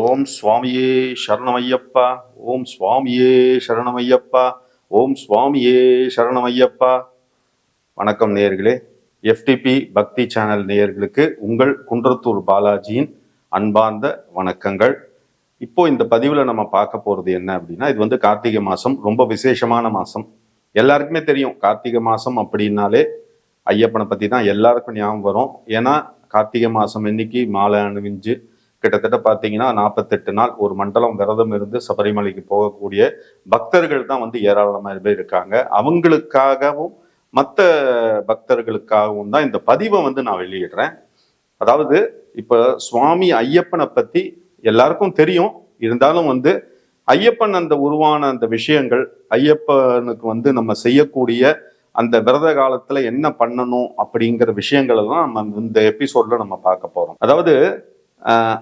ஓம் சுவாமியே சரணமையப்பா. ஓம் சுவாமியே சரணமையப்பா. ஓம் சுவாமியே சரணமையப்பா. வணக்கம் நேயர்களே. எஃப்டிபி பக்தி சேனல் நேயர்களுக்கு உங்கள் குன்றத்தூர் பாலாஜியின் அன்பார்ந்த வணக்கங்கள். இப்போ இந்த பதிவில் நம்ம பார்க்க போகிறது என்ன அப்படின்னா, இது வந்து கார்த்திகை மாதம், ரொம்ப விசேஷமான மாதம். எல்லாருக்குமே தெரியும், கார்த்திகை மாதம் அப்படின்னாலே ஐயப்பனை பற்றி தான் எல்லாருக்கும் ஞாபகம் வரும். ஏன்னா கார்த்திகை மாதம் இன்னைக்கு மாலை அணிவிஞ்சு கிட்டத்தட்ட பார்த்தீங்கன்னா 48 நாள் ஒரு மண்டலம் விரதம் இருந்து சபரிமலைக்கு போகக்கூடிய பக்தர்கள் தான் வந்து ஏராளமாக பேர் இருக்காங்க. அவங்களுக்காகவும் மற்ற பக்தர்களுக்காகவும் தான் இந்த பதிவை வந்து நான் வெளியிடுறேன். அதாவது இப்போ சுவாமி ஐயப்பனை பற்றி எல்லாருக்கும் தெரியும். இருந்தாலும் வந்து ஐயப்பன் அந்த உருவான அந்த விஷயங்கள், ஐயப்பனுக்கு வந்து நம்ம செய்யக்கூடிய அந்த விரத காலத்துல என்ன பண்ணணும் அப்படிங்கிற விஷயங்களை தான் நம்ம இந்த எபிசோட்ல நம்ம பார்க்க போறோம். அதாவது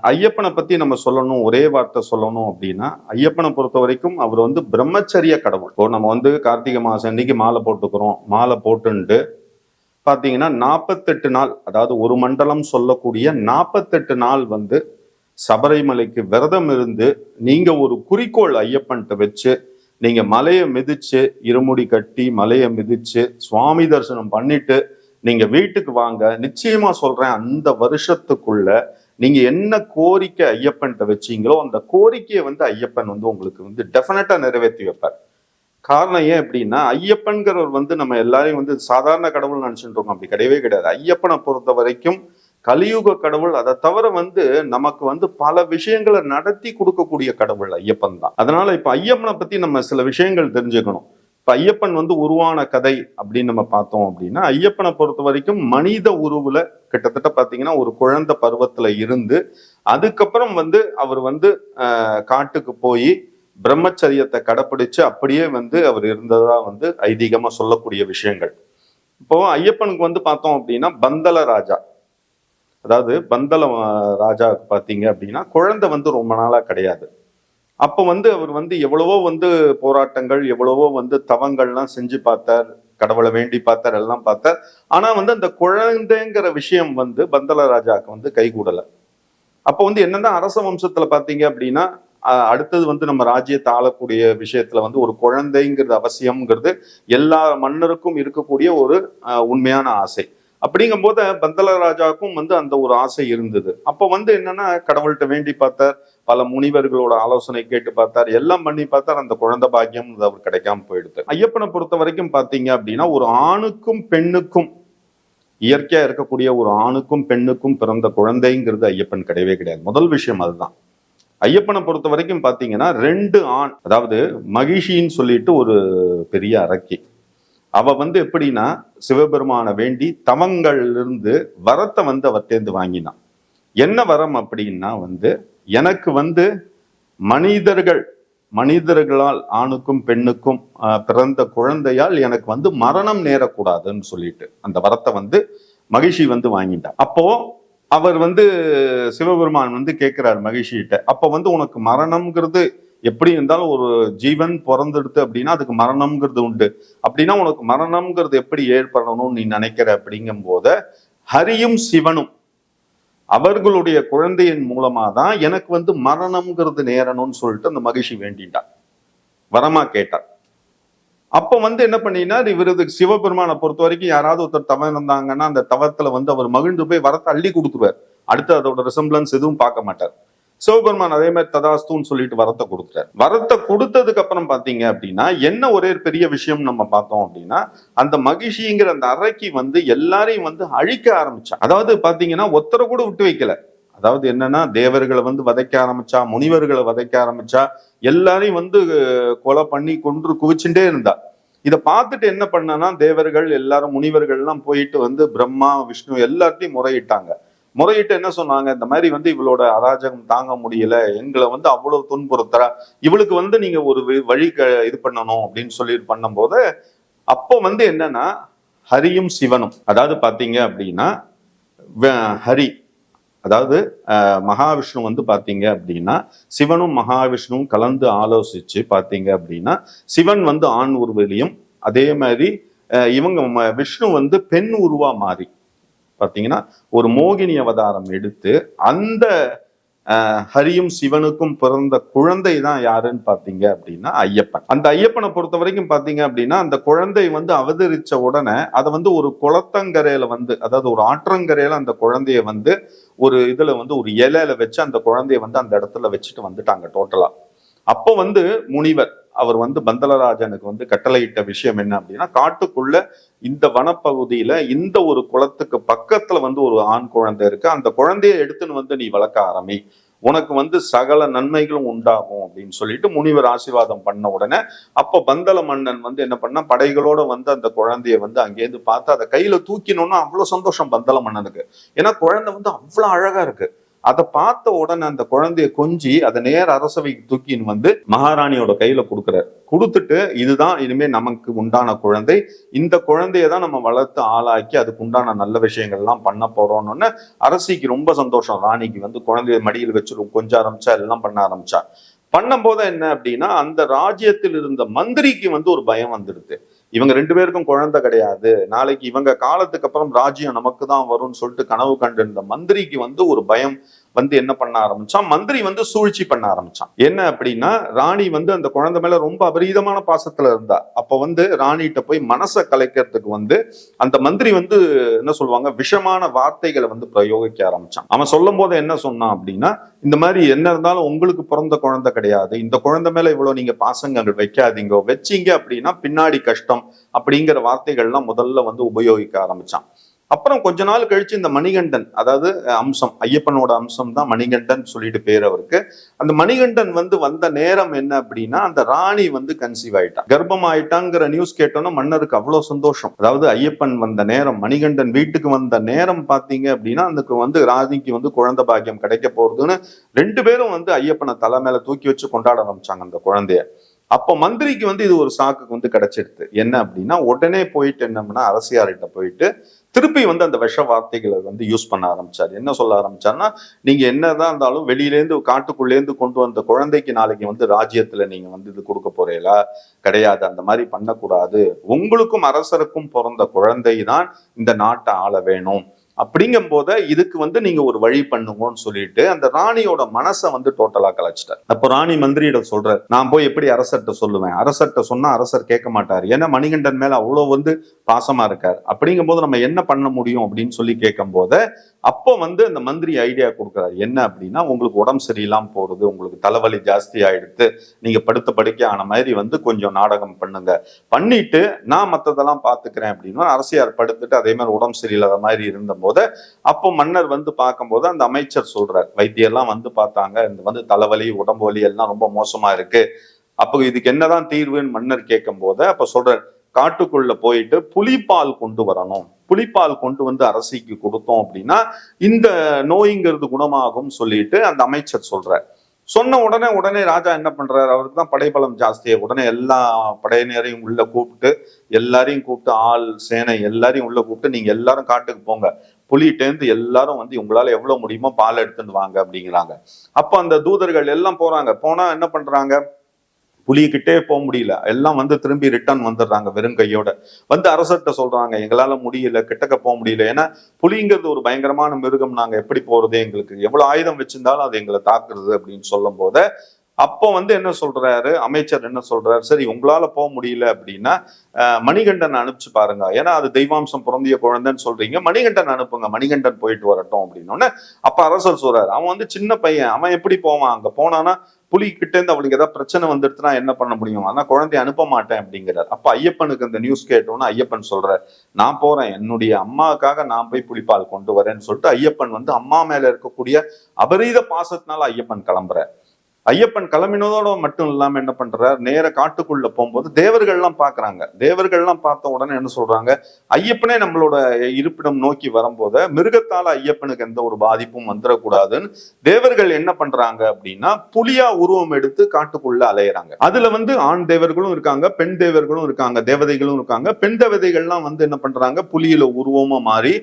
ஐயப்பனை பத்தி நம்ம சொல்லணும், ஒரே வார்த்தை சொல்லணும் அப்படின்னா, ஐயப்பனை பொறுத்த வரைக்கும் அவர் வந்து பிரம்மச்சரிய கடவுள். இப்போ நம்ம வந்து கார்த்திகை மாசம் அன்னைக்கு மாலை போட்டுக்கிறோம். மாலை போட்டுன்ட்டு பாத்தீங்கன்னா 48 நாள், அதாவது ஒரு மண்டலம் சொல்லக்கூடிய 48 நாள் வந்து சபரிமலைக்கு விரதம் இருந்து நீங்க ஒரு குறிக்கோள் ஐயப்பன்ட்ட வச்சு நீங்க மலையை மிதிச்சு, இருமுடி கட்டி மலையை மிதிச்சு சுவாமி தரிசனம் பண்ணிட்டு நீங்க வீட்டுக்கு வாங்க. நிச்சயமா சொல்றேன், அந்த வருஷத்துக்குள்ள நீங்க என்ன கோரிக்கை ஐயப்பன்ட்ட வச்சீங்களோ அந்த கோரிக்கையை வந்து ஐயப்பன் வந்து உங்களுக்கு வந்து டெஃபினட்டா நிறைவேற்றி வைப்பார். காரணம் ஏன் அப்படின்னா, ஐயப்பன்கிறவர் வந்து நம்ம எல்லாரையும் வந்து சாதாரண கடவுள் நினைச்சுட்டு இருக்கோம். அப்படி கிடையவே கிடையாது. ஐயப்பனை பொறுத்த வரைக்கும் கலியுக கடவுள். அதை தவிர வந்து நமக்கு வந்து பல விஷயங்களை நடத்தி கொடுக்கக்கூடிய கடவுள் ஐயப்பன் தான். அதனால இப்ப ஐயப்பனை பத்தி நம்ம சில விஷயங்கள் தெரிஞ்சுக்கணும். இப்ப ஐயப்பன் வந்து உருவான கதை அப்படின்னு நம்ம பார்த்தோம் அப்படின்னா, ஐயப்பனை பொறுத்த வரைக்கும் மனித உருவுல கிட்டத்தட்ட பாத்தீங்கன்னா ஒரு குழந்தை பருவத்துல இருந்து அதுக்கப்புறம் வந்து அவர் வந்து காட்டுக்கு போய் பிரம்மச்சரியத்தை கடைப்பிடிச்சு அப்படியே வந்து அவர் இருந்ததா வந்து ஐதீகமா சொல்லக்கூடிய விஷயங்கள். இப்போ ஐயப்பனுக்கு வந்து பார்த்தோம் அப்படின்னா பந்தல ராஜா, அதாவது பந்தல ராஜாவுக்கு பார்த்தீங்க அப்படின்னா குழந்தை வந்து ரொம்ப நாளா கிடையாது. அப்போ வந்து அவர் வந்து எவ்வளவோ வந்து போராட்டங்கள், எவ்வளவோ வந்து தவங்கள்லாம் செஞ்சு பார்த்தார், கடவுளை வேண்டி பார்த்தார், எல்லாம் பார்த்தார். ஆனா வந்து அந்த குழந்தைங்கிற விஷயம் வந்து பந்தல ராஜாவுக்கு வந்து கைகூடலை. அப்போ வந்து என்னன்னா அரச வம்சத்துல பார்த்தீங்க அப்படின்னா அடுத்தது வந்து நம்ம ராஜ்யத்தை ஆளக்கூடிய விஷயத்துல வந்து ஒரு குழந்தைங்கிறது அவசியம்ங்கிறது எல்லா மன்னருக்கும் இருக்கக்கூடிய ஒரு உண்மையான ஆசை. அப்படிங்கும் போது பந்தல ராஜாவுக்கும் வந்து அந்த ஒரு ஆசை இருந்தது. அப்போ வந்து என்னன்னா கடவுள்கிட்ட வேண்டி பார்த்தார், பல முனிவர்களோட ஆலோசனை கேட்டு பார்த்தார், எல்லாம் பண்ணி பார்த்தார். அந்த குழந்தை பாக்கியம் அவர் கிடைக்காம போயிடுது. ஐயப்பனை பொறுத்த வரைக்கும் பார்த்தீங்க அப்படின்னா ஒரு ஆணுக்கும் பெண்ணுக்கும் இயற்கையா இருக்கக்கூடிய ஒரு ஆணுக்கும் பெண்ணுக்கும் பிறந்த குழந்தைங்கிறது ஐயப்பன் கிடையவே கிடையாது. முதல் விஷயம் அதுதான். ஐயப்பனை பொறுத்த வரைக்கும் பாத்தீங்கன்னா 2 ஆண், அதாவது மகிஷின்னு சொல்லிட்டு ஒரு பெரிய அரக்கி. அவ வந்து எப்படின்னா சிவபெருமானை வேண்டி தவங்கள்ல இருந்து வரத்தை வந்து அவர் தேர்ந்து வாங்கினான். என்ன வரம் அப்படின்னா வந்து எனக்கு வந்து மனிதர்களால் ஆணுக்கும் பெண்ணுக்கும் பிறந்த குழந்தையால் எனக்கு வந்து மரணம் நேரக்கூடாதுன்னு சொல்லிட்டு அந்த வரத்தை வந்து மகிஷி வந்து வாங்கிட்டான். அப்போ அவர் வந்து சிவபெருமான் வந்து கேட்கிறார் மகிழ்ச்சிகிட்ட, அப்ப வந்து உனக்கு மரணம்ங்கிறது எப்படி இருந்தாலும் ஒரு ஜீவன் பிறந்தெடுத்து அப்படின்னா அதுக்கு மரணம்ங்கிறது உண்டு. அப்படின்னா உனக்கு மரணம்ங்கிறது எப்படி ஏற்படணும்னு நீ நினைக்கிற அப்படிங்கும் போத ஹரியும் சிவனும் அவர்களுடைய குழந்தையின் மூலமா தான் எனக்கு வந்து மரணம்ங்கிறது நேரணும்னு சொல்லிட்டு அந்த மகிழ்ச்சி வேண்டிட்டார், வரமா கேட்டார். அப்ப வந்து என்ன பண்ணினார், இவரது சிவபெருமானை பொறுத்த வரைக்கும் யாராவது ஒருத்தர் தவம் இருந்தாங்கன்னா அந்த தவத்துல வந்து அவர் மகிழ்ந்து போய் வரத்தை அள்ளி கொடுத்துருவார். அடுத்து அதோட ரிசம்பிளன்ஸ் எதுவும் பார்க்க மாட்டார். சிவபெருமான் அதே மாதிரி ததாஸ்துன்னு சொல்லிட்டு வரத்தை கொடுத்துட்டார். வரத்தை கொடுத்ததுக்கு அப்புறம் பாத்தீங்க அப்படின்னா என்ன ஒரே பெரிய விஷயம் நம்ம பார்த்தோம் அப்படின்னா, அந்த மகிழ்ச்சிங்கிற அந்த அரக்கி வந்து எல்லாரையும் வந்து அழிக்க ஆரம்பிச்சா. அதாவது பாத்தீங்கன்னா ஒருத்தரை கூட விட்டு வைக்கல. அதாவது என்னன்னா தேவர்களை வந்து வதைக்க ஆரம்பிச்சா, முனிவர்களை வதைக்க ஆரம்பிச்சா, எல்லாரையும் வந்து கொலை பண்ணி கொன்று குவிச்சுட்டே இருந்தா. இதை பார்த்துட்டு என்ன பண்ணனா தேவர்கள் எல்லாரும் முனிவர்கள் எல்லாம் போயிட்டு வந்து பிரம்மா விஷ்ணு எல்லாத்தையும் முறையிட்டாங்க. முறையிட்டு என்ன சொன்னாங்க, இந்த மாதிரி வந்து இவளோட அராஜகம் தாங்க முடியல, எங்களை வந்து அவ்வளவு துன்புறுத்துறா, இவளுக்கு வந்து நீங்க ஒரு வழி இது பண்ணணும் அப்படின்னு சொல்லி பண்ணும் போது அப்போ வந்து என்னன்னா ஹரியும் சிவனும், அதாவது பாத்தீங்க அப்படின்னா ஹரி அதாவது மகாவிஷ்ணு வந்து பாத்தீங்க அப்படின்னா சிவனும் மகாவிஷ்ணுவும் கலந்து ஆலோசிச்சு பாத்தீங்க அப்படின்னா சிவன் வந்து ஆண் உருவிலையும் அதே மாதிரி இவங்க விஷ்ணு வந்து பெண் உருவா மாறி பாத்தீங்கன்னா ஒரு மோகினி அவதாரம் எடுத்து அந்த ஹரியும் சிவனுக்கும் பிறந்த குழந்தை தான் யாருன்னு பாத்தீங்க அப்படின்னா ஐயப்பன். அந்த ஐயப்பனை பொறுத்த வரைக்கும் பாத்தீங்க அப்படின்னா அந்த குழந்தை வந்து அவதரிச்ச உடனே அதை வந்து ஒரு குளத்தங்கரையில வந்து, அதாவது ஒரு ஆற்றங்கரையில அந்த குழந்தைய வந்து ஒரு இதுல வந்து ஒரு இலையில வச்சு அந்த குழந்தைய வந்து அந்த இடத்துல வச்சுட்டு வந்துட்டாங்க டோட்டலா. அப்போ வந்து முனிவர் அவர் வந்து பந்தலராஜனுக்கு வந்து கட்டளையிட்ட விஷயம் என்ன அப்படின்னா, காட்டுக்குள்ள இந்த வனப்பகுதியில இந்த ஒரு குளத்துக்கு பக்கத்துல வந்து ஒரு ஆண் குழந்தை இருக்கு, அந்த குழந்தைய எடுத்துன்னு வந்து நீ வளர்க்க ஆரம்பி, உனக்கு வந்து சகல நன்மைகளும் உண்டாகும் அப்படின்னு சொல்லிட்டு முனிவர் ஆசீர்வாதம் பண்ண உடனே அப்ப பந்தல மன்னன் வந்து என்ன பண்ணா, படைகளோட வந்து அந்த குழந்தைய வந்து அங்கேருந்து பார்த்து அதை கையில தூக்கினோம்னா அவ்வளவு சந்தோஷம் பந்தல மன்னனுக்கு. ஏன்னா குழந்தை வந்து அவ்வளவு அழகா இருக்கு. அதை பார்த்த உடனே அந்த குழந்தைய கொஞ்சி அதை நேர அரசவைக்கு தூக்கின்னு வந்து மகாராணியோட கையில கொடுக்குறாரு. கொடுத்துட்டு இதுதான் இனிமே நமக்கு உண்டான குழந்தை, இந்த குழந்தைய தான் நம்ம வளர்த்து ஆளாக்கி அதுக்கு உண்டான நல்ல விஷயங்கள் எல்லாம் பண்ண போறோம்னு அரசிக்கு ரொம்ப சந்தோஷம். ராணிக்கு வந்து குழந்தைய மடியில் வச்சு கொஞ்சம் ஆரம்பிச்சா, எல்லாம் பண்ண ஆரம்பிச்சா. பண்ணும் போது என்ன அப்படின்னா, அந்த ராஜ்யத்தில் இருந்த மந்திரிக்கு வந்து ஒரு பயம் வந்துடுது. இவங்க 2 பேருக்கும் குழந்தை கிடையாது, நாளைக்கு இவங்க காலத்துக்கு அப்புறம் ராஜ்யம் நமக்கு தான் வரும்னு சொல்லிட்டு கனவு கண்டிருந்த மந்திரிக்கு வந்து ஒரு பயம் வந்து என்ன பண்ண ஆரம்பிச்சான், மந்திரி வந்து சூழ்ச்சி பண்ண ஆரம்பிச்சான். என்ன அப்படின்னா, ராணி வந்து அந்த குழந்தை மேல ரொம்ப அபரீதமான பாசத்துல இருந்தா. அப்ப வந்து ராணிகிட்ட போய் மனசை கலைக்கிறதுக்கு வந்து அந்த மந்திரி வந்து என்ன சொல்லுவாங்க, விஷமான வார்த்தைகளை வந்து பிரயோகிக்க ஆரம்பிச்சான். அவன் சொல்லும் போது என்ன சொன்னான் அப்படின்னா, இந்த மாதிரி என்ன இருந்தாலும் உங்களுக்கு பிறந்த குழந்தை கிடையாது, இந்த குழந்தை மேல இவ்வளவு நீங்க பாசங்கள் வைக்காதீங்க, வச்சீங்க அப்படின்னா பின்னாடி கஷ்டம் அப்படிங்கிற வார்த்தைகள்லாம் முதல்ல வந்து உபயோகிக்க ஆரம்பிச்சான். அப்புறம் கொஞ்ச நாள் கழிச்சு இந்த மணிகண்டன், அதாவது அம்சம், ஐயப்பனோட அம்சம் தான் மணிகண்டன் சொல்லிட்டு பேர் அவருக்கு. அந்த மணிகண்டன் வந்து வந்த நேரம் என்ன அப்படின்னா, அந்த ராணி வந்து கன்சீவ் ஆயிட்டான், கர்ப்பம் ஆயிட்டாங்கிற நியூஸ் கேட்டோன்னா மன்னருக்கு அவ்வளவு சந்தோஷம். அதாவது ஐயப்பன் வந்த நேரம், மணிகண்டன் வீட்டுக்கு வந்த நேரம் பாத்தீங்க அப்படின்னா அதுக்கு வந்து ராணிக்கு வந்து குழந்தை பாக்கியம் கிடைக்க போறதுன்னு 2 பேரும் வந்து ஐயப்பனை தலை மேல தூக்கி வச்சு கொண்டாட ஆரம்பிச்சாங்க அந்த குழந்தைய. அப்போ மந்திரிக்கு வந்து இது ஒரு சாக்குக்கு வந்து கிடைச்சிடுது. என்ன அப்படின்னா, உடனே போயிட்டு என்னம்னா அரசியார்கிட்ட போயிட்டு திருப்பி வந்து அந்த விஷ வார்த்தைகளை வந்து யூஸ் பண்ண ஆரம்பிச்சாரு. என்ன சொல்ல ஆரம்பிச்சாருன்னா, நீங்க என்னதான் இருந்தாலும் வெளியிலேருந்து காட்டுக்குள்ளேருந்து கொண்டு வந்த குழந்தைக்கு நாளைக்கு வந்து ராஜ்யத்துல நீங்க வந்து இது கொடுக்க போறீங்களா? கிடையாது, அந்த மாதிரி பண்ணக்கூடாது, உங்களுக்கும் அரசருக்கும் பிறந்த குழந்தை தான் இந்த நாட்டை ஆள வேணும் அப்படிங்கும் போது இதுக்கு வந்து நீங்க ஒரு வழி பண்ணுங்கன்னு சொல்லிட்டு அந்த ராணியோட மனசை வந்து டோட்டலா கலைச்சிட்டார். அப்போ ராணி மந்திரியிடம் சொல்றாரு, நான் போய் எப்படி அரசர்கிட்ட சொல்லுவேன், அரசர்கிட்ட சொன்னா அரசர் கேட்க மாட்டார், ஏன்னா மணிகண்டன் மேல அவ்வளவு வந்து பாசமா இருக்காரு, அப்படிங்கும் போது நம்ம என்ன பண்ண முடியும் அப்படின்னு சொல்லி கேட்கும் போது அப்போ வந்து அந்த மந்திரி ஐடியா கொடுக்குறாரு. என்ன அப்படின்னா, உங்களுக்கு உடம்பு சரியில்லாம போறது, உங்களுக்கு தலைவலி ஜாஸ்தி ஆயிடுத்து, நீங்க படுத்த படுக்கை ஆன மாதிரி வந்து கொஞ்சம் நாடகம் பண்ணுங்க, பண்ணிட்டு நான் மத்ததெல்லாம் பாத்துக்கிறேன் அப்படின்னு அரசியார் படுத்துட்டு அதே மாதிரி உடம்பு சரியில்லாத மாதிரி இருந்த போது அப்போ மன்னர் வந்து பார்க்கும்போது அந்த அமைச்சர் சொல்றார், வைத்தியெல்லாம் வந்து பார்த்தாங்க, இந்த வந்து தலைவலி உடம்பு வலி எல்லாம் ரொம்ப மோசமா இருக்கு, அப்போ இதுக்கு என்னதான் தீர்வுன்னு மன்னர் கேட்கும் போது அப்ப சொல்றார், காட்டுக்குள்ள போயிட்டு புலிப்பால் கொண்டு வரணும், புலிப்பால் கொண்டு வந்து அரசிக்கு கொடுத்தோம் அப்படின்னா இந்த நோய்ங்கிறது குணமாகும் சொல்லிட்டு அந்த அமைச்சர் சொல்றார். சொன்ன உடனே ராஜா என்ன பண்றாரு, அவருக்கு தான் படைபலம் ஜாஸ்தியா, உடனே எல்லா படையினரையும் உள்ள கூப்பிட்டு, எல்லாரையும் கூப்பிட்டு, ஆள் சேனை எல்லாரையும் உள்ள கூப்பிட்டு, நீங்க எல்லாரும் காட்டுக்கு போங்க, புலிகிட்டேந்து எல்லாரும் வந்து உங்களால எவ்வளவு முடியுமோ பால் எடுத்துட்டு வாங்க அப்படிங்கிறாங்க. அப்ப அந்த தூதர்கள் எல்லாம் போறாங்க. போனா என்ன பண்றாங்க, புலிகிட்டே போக முடியல, எல்லாம் வந்து திரும்பி ரிட்டர்ன் வந்துடுறாங்க வெறும் கையோட. வந்து அரசர்கிட்ட சொல்றாங்க, எங்களால முடியல, கிட்டக்க போக முடியல, ஏன்னா புலிங்கிறது ஒரு பயங்கரமான மிருகம், நாங்க எப்படி போறது, எங்களுக்கு எவ்வளவு ஆயுதம் வச்சிருந்தாலும் அது எங்களை தாக்குறது அப்படின்னு சொல்லும் போது அப்போ வந்து என்ன சொல்றாரு அமைச்சர், என்ன சொல்றாரு, சரி உங்களால போக முடியல அப்படின்னா மணிகண்டன் அனுப்பிச்சு பாருங்க, ஏன்னா அது தெய்வாம்சம் பிறந்திய குழந்தைன்னு சொல்றீங்க, மணிகண்டன் அனுப்புங்க, மணிகண்டன் போயிட்டு வரட்டும் அப்படின்னு. அப்ப அரசர் சொல்றாரு, அவன் வந்து சின்ன பையன், அவன் எப்படி போவான், அங்க போனானா புலி கிட்ட இருந்து அவளுக்கு ஏதாவது பிரச்சனை வந்துடுச்சுன்னா என்ன பண்ண முடியும், ஆனா குழந்தைய அனுப்ப மாட்டேன் அப்படிங்கிறார். அப்ப ஐயப்பனுக்கு அந்த நியூஸ் கேட்டோன்னா ஐயப்பன் சொல்ற, நான் போறேன், என்னுடைய அம்மாவுக்காக நான் போய் புலிப்பால் கொண்டு வரேன்னு சொல்லிட்டு ஐயப்பன் வந்து அம்மா மேல இருக்கக்கூடிய அபரீத பாசத்தினால ஐயப்பன் கிளம்புற. ஐயப்பன் கிளம்பினதோட மட்டும் இல்லாம என்ன பண்றாரு, நேர காட்டுக்குள்ள போகும்போது தேவர்கள்லாம் பாக்குறாங்க. தேவர்கள்லாம் பார்த்த உடனே என்ன சொல்றாங்க, ஐயப்பனே நம்மளோட இருப்பிடம் நோக்கி வரும்போது மிருகத்தால ஐயப்பனுக்கு எந்த ஒரு பாதிப்பும் வந்துடக்கூடாதுன்னு தேவர்கள் என்ன பண்றாங்க அப்படின்னா புலியா உருவம் எடுத்து காட்டுக்குள்ள அலையிறாங்க. அதுல வந்து ஆண் தேவர்களும் இருக்காங்க, பெண் தேவர்களும் இருக்காங்க, தேவதைகளும் இருக்காங்க. பெண் தேவதைகள்லாம் வந்து என்ன பண்றாங்க, புலியில உருவமா மாறி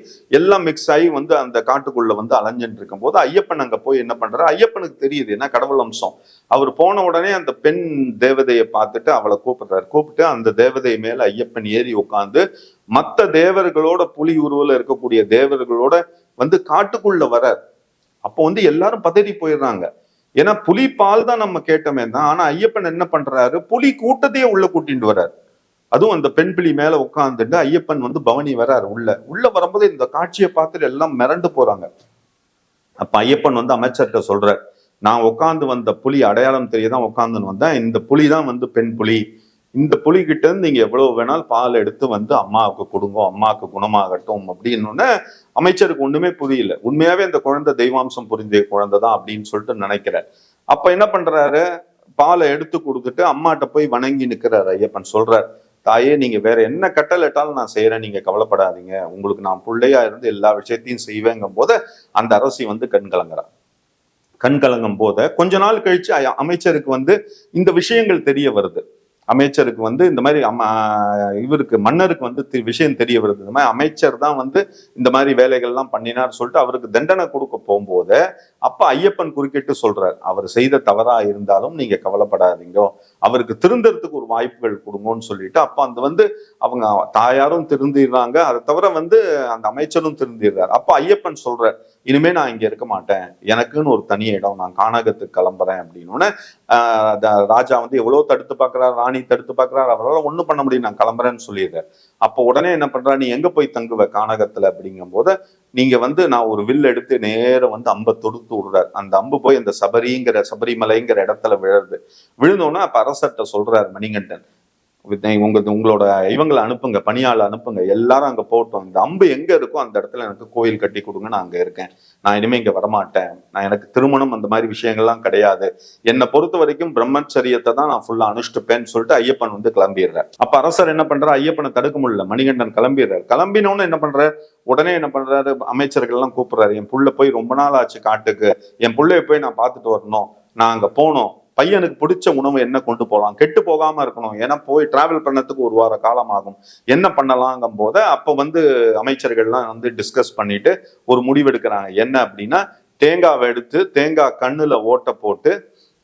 எல்லாம் மிக்ஸ் ஆகி வந்து அந்த காட்டுக்குள்ள வந்து அலைஞ்சிட்டு இருக்கும் போது ஐயப்பன் அங்க போய் என்ன பண்றாரு, ஐயப்பனுக்கு தெரியுது ஏன்னா கடவுள் அம்சம். அவர் போன உடனே அந்த பெண் தேவதையை பார்த்துட்டு அவளை கூப்பிடுறாரு. கூப்பிட்டு அந்த தேவதை மேல ஐயப்பன் ஏறி உட்காந்து மற்ற தேவர்களோட புலி உருவல இருக்கக்கூடிய தேவர்களோட வந்து காட்டுக்குள்ள வர அப்போ வந்து எல்லாரும் பதறி போயிடுறாங்க. ஏன்னா புலி பால் தான் நம்ம கேட்டோமே தான். ஆனா ஐயப்பன் என்ன பண்றாரு, புலி கூட்டத்தையே உள்ள கூட்டிட்டு வர்றாரு. அதுவும் அந்த பெண் பிள்ளை மேல உட்கார்ந்துட்டு ஐயப்பன் வந்து பவனி வர்றாரு. உள்ள வரும்போது இந்த காட்சியை பார்த்துட்டு எல்லாம் மிரண்டு போறாங்க. அப்ப ஐயப்பன் வந்து அமைச்சர்கிட்ட சொல்றார், நான் உட்கார்ந்து வந்த புலி அடையாளம் தெரியதான் உட்கார்ந்துன்னு வந்தேன். இந்த புலி தான் வந்து பெண் புலி. இந்த புலி கிட்ட இருந்து நீங்க எவ்வளவு வேணாலும் பால் எடுத்து வந்து அம்மாவுக்கு கொடுங்க, அம்மாவுக்கு குணமாகட்டும் அப்படின்னு. அமைச்சருக்கு ஒண்ணுமே புரியல. உண்மையாவே இந்த குழந்தை தெய்வாம்சம் புரிந்த குழந்தை தான் அப்படின்னு சொல்லிட்டு நினைக்கிறார். அப்ப என்ன பண்றாரு, பாலை எடுத்து கொடுத்துட்டு அம்மாட்ட போய் வணங்கி நிக்கிறாரு. ஐயப்பன் சொல்றார், தாயே நீங்க வேற என்ன கட்டளைட்டாலும் நான் செய்யறேன், நீங்க கவலைப்படாதீங்க, உங்களுக்கு நான் பிள்ளையா இருந்து எல்லா விஷயத்தையும் செய்வேங்கும் போது அந்த அரசி வந்து கண் கலங்குறா. கண் கலங்கும் போத கொஞ்ச நாள் கழிச்சு அமைச்சருக்கு வந்து இந்த விஷயங்கள் தெரிய வருது. அமைச்சருக்கு வந்து இந்த மாதிரி இவருக்கு மன்னருக்கு வந்து விஷயம் தெரிய வருது. இந்த மாதிரி அமைச்சர் தான் வந்து இந்த மாதிரி வேலைகள்லாம் பண்ணினார் சொல்லிட்டு அவருக்கு தண்டனை கொடுக்க போகும்போது அப்ப ஐயப்பன் குறுக்கிட்டு சொல்றார், அவர் செய்த தவறா இருந்தாலும் நீங்க கவலைப்படாதீங்க, அவருக்கு திருந்தறதுக்கு ஒரு வாய்ப்புகள் கொடுங்கன்னு சொல்லிட்டு அப்ப அந்த வந்து அவங்க தாயாரும் திருந்திடுறாங்க. அதை தவிர வந்து அந்த அமைச்சரும் திருந்திடுறாரு. அப்ப ஐயப்பன் சொல்றார், இனிமே நான் இங்க இருக்க மாட்டேன், எனக்குன்னு ஒரு தனி இடம், நான் கானகத்துக்கு கிளம்புறேன் அப்படின்னு. ராஜா வந்து எவ்வளவு தடுத்து பாக்குறாரு, ராணி தடுத்து பாக்குறாரு, அவரால் ஒண்ணும் பண்ண முடியும், நான் கிளம்புறேன்னு சொல்லிடுறேன். அப்போ உடனே என்ன பண்றா, நீ எங்க போய் தங்குவ கானகத்துல அப்படிங்கும் போது நீங்க வந்து நான் ஒரு வில் எடுத்து நேரம் வந்து அம்பை தொடுத்து விடுறாரு. அந்த அம்பு போய் அந்த சபரிமலைங்கிற இடத்துல விழுந்தோன்னா அப்ப அரசர்கிட்ட சொல்றாரு மணிகண்டன், உங்களோட இவங்களை அனுப்புங்க, பணியாள அனுப்புங்க, எல்லாரும் அங்க போட்டோம், இந்த அம்பு எங்க இருக்கோ அந்த இடத்துல எனக்கு கோயில் கட்டி கொடுங்க, நான் அங்க இருக்கேன், நான் இனிமே இங்க வரமாட்டேன், நான் எனக்கு திருமணம் அந்த மாதிரி விஷயங்கள்லாம் கிடையாது, என்னை பொறுத்த வரைக்கும் பிரம்மச்சரியத்தை தான் நான் ஃபுல்லா அனுஷ்டுப்பேன்னு சொல்லிட்டு ஐயப்பன் வந்து கிளம்பிடுறார். அப்ப அரசர் என்ன பண்றாரு, ஐயப்பனை தடுக்க முடியல, மணிகண்டன் கிளம்பிடுறாரு. கிளம்பினோன்னு என்ன பண்றாரு, உடனே என்ன பண்றாரு, அமைச்சர்கள் எல்லாம் கூப்பிடுறாரு, என் புள்ள போய் ரொம்ப நாள் ஆச்சு காட்டுக்கு, என் புள்ளைய போய் நான் பார்த்துட்டு வரணும், நான் அங்க போனோம், பையனுக்கு பிடிச்ச உணவு என்ன கொண்டு போகலாம், கெட்டு போகாம இருக்கணும், ஏன்னா போய் டிராவல் பண்ணதுக்கு ஒரு வார காலம் ஆகும், என்ன பண்ணலாங்கும் போது அப்ப வந்து அமைச்சர்கள்லாம் வந்து டிஸ்கஸ் பண்ணிட்டு ஒரு முடிவெடுக்கிறாங்க. என்ன அப்படின்னா, தேங்காவை எடுத்து தேங்காய் கண்ணுல ஓட்ட போட்டு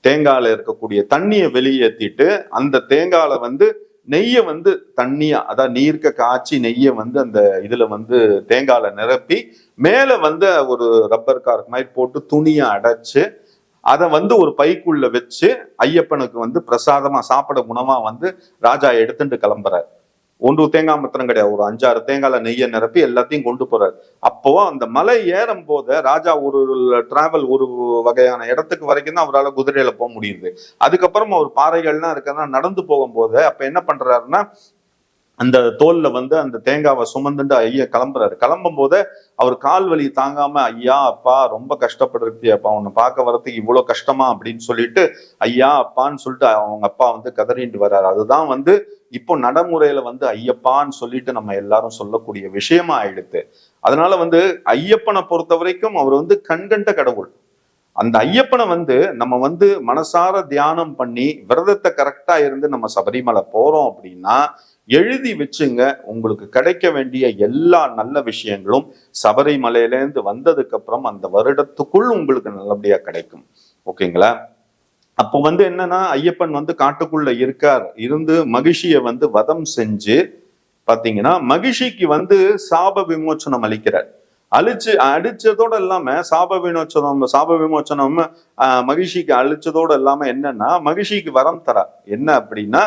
தேங்காயில இருக்கக்கூடிய தண்ணியை வெளியேற்றிட்டு அந்த தேங்காயில வந்து நெய்யை வந்து தண்ணியா, அதாவது நீர்க்க காய்ச்சி நெய்யை வந்து அந்த இதுல வந்து தேங்காயில நிரப்பி மேல வந்து ஒரு ரப்பர் கார்க் மாதிரி போட்டு துணியை அடைச்சு அதை வந்து ஒரு பைக்குள்ள வச்சு ஐயப்பனுக்கு வந்து பிரசாதமா சாப்பிட உணவா வந்து ராஜா எடுத்துட்டு கிளம்புறாரு. ஒன்று தேங்காய் மாத்திரம் கிடையாது, ஒரு 5-6 தேங்காயில நெய்யை நிரப்பி எல்லாத்தையும் கொண்டு போறாரு. அப்போ அந்த மலை ஏறும் போது ராஜா ஒரு டிராவல் ஒரு வகையான இடத்துக்கு வரைக்கும் தான் அவரால் குதிரையில போக முடியுது. அதுக்கப்புறம் அவர் பாறைகள்லாம் இருக்கிறதா நடந்து போகும்போது அப்ப என்ன பண்றாருன்னா, அந்த தோல்ல வந்து அந்த தேங்காவை சுமந்துட்டு ஐயா கிளம்புறாரு. கிளம்பும் போது அவர் கால் வலி தாங்காம, ஐயா அப்பா ரொம்ப கஷ்டப்படுறது அப்பா, உன்னை பார்க்க வர்றதுக்கு இவ்வளவு கஷ்டமா அப்படின்னு சொல்லிட்டு ஐயா அப்பான்னு சொல்லிட்டு அவங்க அப்பா வந்து கதறிட்டு வர்றாரு. அதுதான் வந்து இப்போ நடைமுறையில வந்து ஐயப்பான்னு சொல்லிட்டு நம்ம எல்லாரும் சொல்லக்கூடிய விஷயமா ஆயிடுது. அதனால வந்து ஐயப்பனை பொறுத்த வரைக்கும் அவர் வந்து கண்கண்ட கடவுள். அந்த ஐயப்பனை வந்து நம்ம வந்து மனசார தியானம் பண்ணி விரதத்தை கரெக்டா இருந்து நம்ம சபரிமலை போறோம் அப்படின்னா எழுதி வச்சுங்க, உங்களுக்கு கிடைக்க வேண்டிய எல்லா நல்ல விஷயங்களும் சபரிமலையிலேருந்து வந்ததுக்கு அப்புறம் அந்த வருடத்துக்குள் உங்களுக்கு நல்லபடியா கிடைக்கும். ஓகேங்களா? அப்போ வந்து என்னன்னா, ஐயப்பன் வந்து காட்டுக்குள்ள இருந்து மகிழ்ச்சியை வந்து வதம் செஞ்சு பாத்தீங்கன்னா மகிழ்ச்சிக்கு வந்து சாப விமோச்சனம் அளிக்கிறார். அடிச்சதோட இல்லாம சாப விமோச்சனம் மகிழ்ச்சிக்கு அழிச்சதோட இல்லாம என்னன்னா, மகிழ்ச்சிக்கு வரம் தரா. என்ன அப்படின்னா,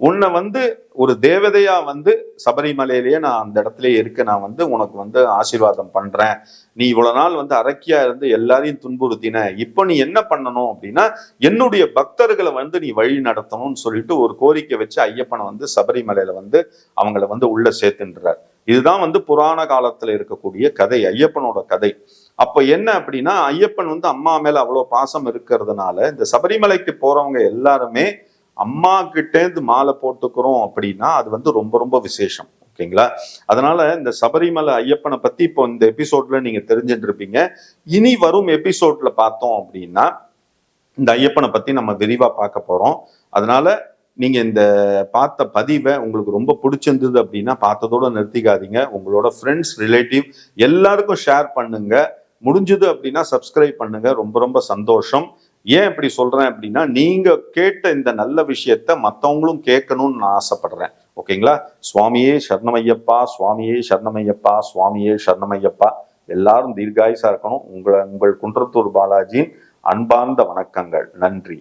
உன்னை வந்து ஒரு தேவதையா வந்து சபரிமலையிலேயே நான் அந்த இடத்துல இருக்க, நான் வந்து உனக்கு வந்து ஆசீர்வாதம் பண்றேன், நீ இவ்வளவு நாள் வந்து அரக்கியா இருந்து எல்லாரையும் துன்புறுத்தின, இப்போ நீ என்ன பண்ணணும் அப்படின்னா என்னுடைய பக்தர்களை வந்து நீ வழி நடத்தணும்னு சொல்லிட்டு ஒரு கோரிக்கை வச்சு ஐயப்பனை வந்து சபரிமலையில வந்து அவங்கள வந்து உள்ள சேர்த்துன்றார். இதுதான் வந்து புராண காலத்துல இருக்கக்கூடிய கதை, ஐயப்பனோட கதை. அப்ப என்ன அப்படின்னா, ஐயப்பன் வந்து அம்மா மேல அவ்வளவு பாசம் இருக்கிறதுனால இந்த சபரிமலைக்கு போறவங்க எல்லாருமே அம்மா கிட்டேந்து மாலை போட்டுக்கிறோம் அப்படின்னா அது வந்து ரொம்ப ரொம்ப விசேஷம். ஓகேங்களா? அதனால இந்த சபரிமலை ஐயப்பனை பத்தி இப்போ இந்த எபிசோட்ல நீங்க தெரிஞ்சுட்டு இருப்பீங்க. இனி வரும் எபிசோட்ல பார்த்தோம் அப்படின்னா இந்த ஐயப்பனை பத்தி நம்ம விரிவா பார்க்க போறோம். அதனால நீங்க இந்த பார்த்த பதிவை உங்களுக்கு ரொம்ப பிடிச்சிருந்தது அப்படின்னா பார்த்ததோட நிறுத்திக்காதீங்க, உங்களோட ஃப்ரெண்ட்ஸ் ரிலேட்டிவ் எல்லாருக்கும் ஷேர் பண்ணுங்க. முடிஞ்சது அப்படின்னா சப்ஸ்கிரைப் பண்ணுங்க, ரொம்ப ரொம்ப சந்தோஷம். ஏன் இப்படி சொல்றேன் அப்படின்னா, நீங்க கேட்ட இந்த நல்ல விஷயத்த மற்றவங்களும் கேட்கணும்னு நான் ஆசைப்படுறேன். ஓகேங்களா? சுவாமியே சரணமையப்பா, சுவாமியே சரணமையப்பா, சுவாமியே சரணமையப்பா. எல்லாரும் தீர்காயுசா இருக்கணும். உங்கள் குன்றத்தூர் பாலாஜியின் அன்பார்ந்த வணக்கங்கள். நன்றி.